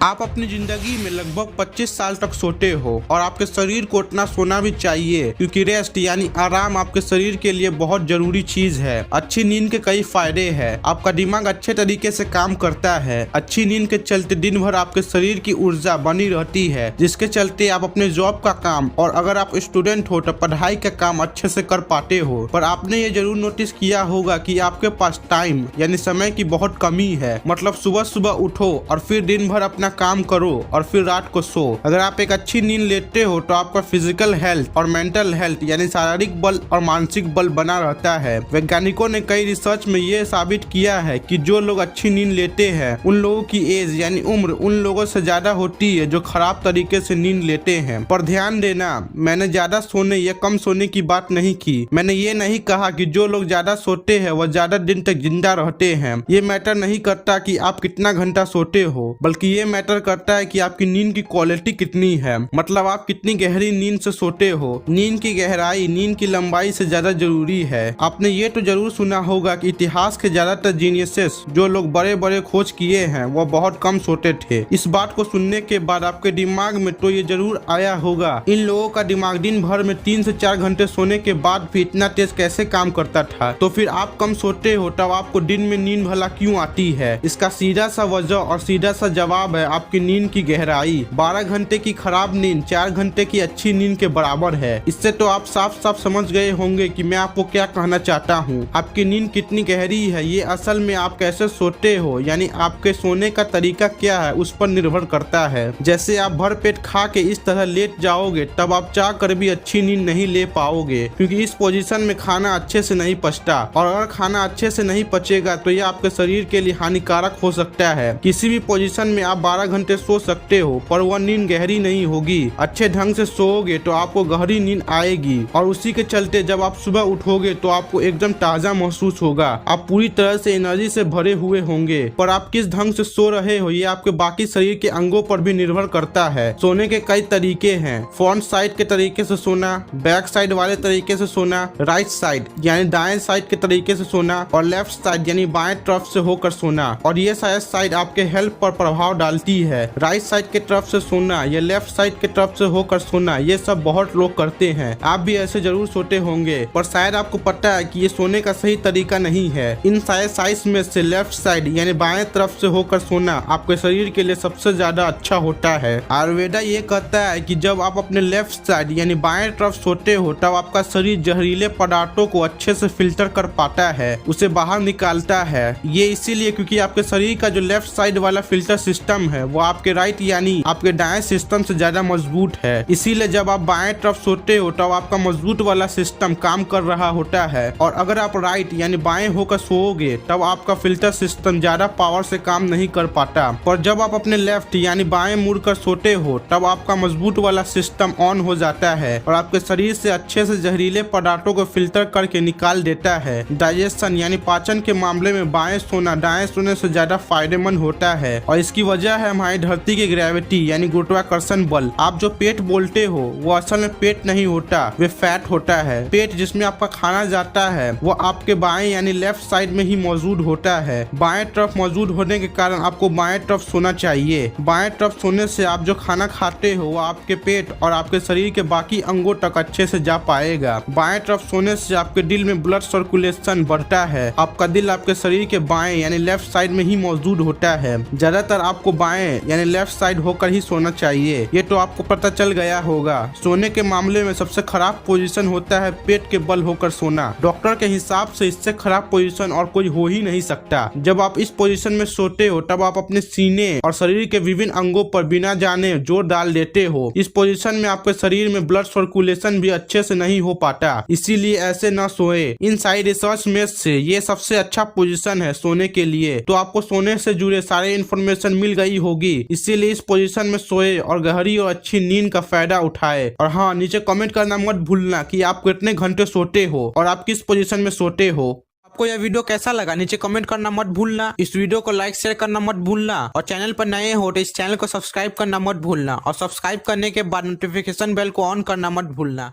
आप अपनी जिंदगी में लगभग 25 साल तक सोते हो और आपके शरीर को उतना सोना भी चाहिए, क्योंकि रेस्ट यानी आराम आपके शरीर के लिए बहुत जरूरी चीज है। अच्छी नींद के कई फायदे हैं। आपका दिमाग अच्छे तरीके से काम करता है। अच्छी नींद के चलते दिन भर आपके शरीर की ऊर्जा बनी रहती है, जिसके चलते आप अपने जॉब का काम और अगर आप स्टूडेंट हो तो पढ़ाई का काम अच्छे से कर पाते हो। पर आपने ये जरूर नोटिस किया होगा कि आपके पास टाइम यानी समय की बहुत कमी है। मतलब सुबह सुबह उठो और फिर दिन भर अपना काम करो और फिर रात को सो। अगर आप एक अच्छी नींद लेते हो तो आपका फिजिकल हेल्थ और मेंटल हेल्थ यानी शारीरिक बल और मानसिक बल बना रहता है। वैज्ञानिकों ने कई रिसर्च में ये साबित किया है कि जो लोग अच्छी नींद लेते हैं उन लोगों की एज यानी उम्र उन लोगों से ज्यादा होती है जो खराब तरीके से नींद लेते हैं। पर ध्यान देना, मैंने ज्यादा सोने या कम सोने की बात नहीं की। मैंने ये नहीं कहा कि जो लोग ज्यादा सोते हैं वह ज्यादा दिन तक जिंदा रहते हैं। ये मैटर नहीं करता कि आप कितना घंटा सोते हो, बल्कि ये मैटर करता है कि आपकी नींद की क्वालिटी कितनी है। मतलब आप कितनी गहरी नींद से सोते हो। नींद की गहराई नींद की लंबाई से ज्यादा जरूरी है। आपने ये तो जरूर सुना होगा कि इतिहास के ज्यादातर जीनियसेस जो लोग बड़े बड़े खोज किए हैं वो बहुत कम सोते थे। इस बात को सुनने के बाद आपके दिमाग में तो ये जरूर आया होगा, इन लोगों का दिमाग दिन भर में 3 से 4 घंटे सोने के बाद भी इतना तेज कैसे काम करता था। तो फिर आप कम सोते हो तब आपको दिन में नींद भला क्यों आती है? इसका सीधा सा वजह और सीधा सा जवाब है आपकी नींद की गहराई। 12 घंटे की खराब नींद 4 घंटे की अच्छी नींद के बराबर है। इससे तो आप साफ साफ समझ गए होंगे कि मैं आपको क्या कहना चाहता हूँ। आपकी नींद कितनी गहरी है ये असल में आप कैसे सोते हो यानी आपके सोने का तरीका क्या है उस पर निर्भर करता है। जैसे आप भर पेट खा के इस तरह लेट जाओगे तब आप चाह कर भी अच्छी नींद नहीं ले पाओगे, क्योंकि इस पोजीशन में खाना अच्छे से नहीं पचता और अगर खाना अच्छे से नहीं पचेगा तो यह आपके शरीर के लिए हानिकारक हो सकता है। किसी भी पोजीशन में आप 12 घंटे सो सकते हो पर वह नींद गहरी नहीं होगी। अच्छे ढंग से सोओगे तो आपको गहरी नींद आएगी और उसी के चलते जब आप सुबह उठोगे तो आपको एकदम ताजा महसूस होगा। आप पूरी तरह से एनर्जी से भरे हुए होंगे। पर आप किस ढंग से सो रहे हो ये आपके बाकी शरीर के अंगों पर भी निर्भर करता है। सोने के कई तरीके हैं। फ्रंट साइड के तरीके से सोना, बैक साइड वाले तरीके से सोना, राइट साइड यानी दाएं साइड के तरीके से सोना और लेफ्ट साइड यानी बाएं तरफ से होकर सोना। और ये साइड आपके हेल्थ पर प्रभाव डालती है। राइट साइड के तरफ से सोना या लेफ्ट साइड के तरफ से होकर सोना ये सब बहुत लोग करते हैं। आप भी ऐसे जरूर सोते होंगे, पर शायद आपको पता है कि ये सोने का सही तरीका नहीं है। इन साइड में से लेफ्ट साइड यानी बाएं तरफ से होकर सोना आपके शरीर के लिए सबसे ज्यादा अच्छा होता है। आयुर्वेदा ये कहता है कि जब आप अपने लेफ्ट साइड यानी बाएं तरफ सोते हो तब आपका शरीर जहरीले पदार्थों को अच्छे से फिल्टर कर पाता है, उसे बाहर निकालता है। ये इसीलिए क्योंकि आपके शरीर का जो लेफ्ट साइड वाला फिल्टर सिस्टम है वो आपके राइट यानी आपके दाएं सिस्टम से ज्यादा मजबूत है। इसीलिए जब आप बाएं तरफ सोते हो तब आपका मजबूत वाला सिस्टम काम कर रहा होता है और अगर आप राइट यानी बाएं होकर सोओगे तब आपका फिल्टर सिस्टम ज्यादा पावर से काम नहीं कर पाता। पर जब आप अपने लेफ्ट यानी बाएं मुड़कर सोते हो तब आपका मजबूत वाला सिस्टम ऑन हो जाता है और आपके शरीर से अच्छे से जहरीले पदार्थों को फिल्टर करके निकाल देता है। डाइजेशन यानी पाचन के मामले में बाएं सोना दाएं सोने से ज्यादा फायदेमंद होता है और इसकी वजह है हमारी धरती की ग्रेविटी यानी गुरुत्वाकर्षण बल। आप जो पेट बोलते हो वो असल में पेट नहीं होता, वे फैट होता है। पेट जिसमें आपका खाना जाता है वो आपके बाएं यानी लेफ्ट साइड में ही मौजूद होता है। बाएं तरफ मौजूद होने के कारण आपको बाएं तरफ सोना चाहिए। बाएं तरफ सोने से आप जो खाना खाते हो वो आपके पेट और आपके शरीर के बाकी अंगों तक अच्छे से जा पाएगा। बाएं तरफ सोने से आपके दिल में ब्लड सर्कुलेशन बढ़ता है। आपका दिल आपके शरीर के बाएं यानी लेफ्ट साइड में ही मौजूद होता है। ज्यादातर आपको बाएं यानी लेफ्ट साइड होकर ही सोना चाहिए। ये तो आपको पता चल गया होगा। सोने के मामले में सबसे खराब पोजीशन होता है पेट के बल होकर सोना। डॉक्टर के हिसाब से इससे खराब पोजीशन और कोई हो ही नहीं सकता। जब आप इस पोजीशन में सोते हो तब आप अपने सीने और शरीर के विभिन्न अंगों पर बिना जाने जोर डाल देते हो। इस पोजीशन में आपके शरीर में ब्लड सर्कुलेशन भी अच्छे से नहीं हो पाता, इसीलिए ऐसे न सोए। इन साइड रिसर्च में से ये सबसे अच्छा पोजीशन है सोने के लिए। तो आपको सोने से जुड़े सारे इन्फॉर्मेशन मिल गई होगी, इसीलिए इस पोजीशन में सोए और गहरी और अच्छी नींद का फायदा उठाए। और हाँ, नीचे कमेंट करना मत भूलना कि आप कितने घंटे सोते हो और आप किस पोजीशन में सोते हो। आपको यह वीडियो कैसा लगा नीचे कमेंट करना मत भूलना। इस वीडियो को लाइक शेयर करना मत भूलना और चैनल पर नए हो तो इस चैनल को सब्सक्राइब करना मत भूलना और सब्सक्राइब करने के बाद नोटिफिकेशन बेल को ऑन करना मत भूलना।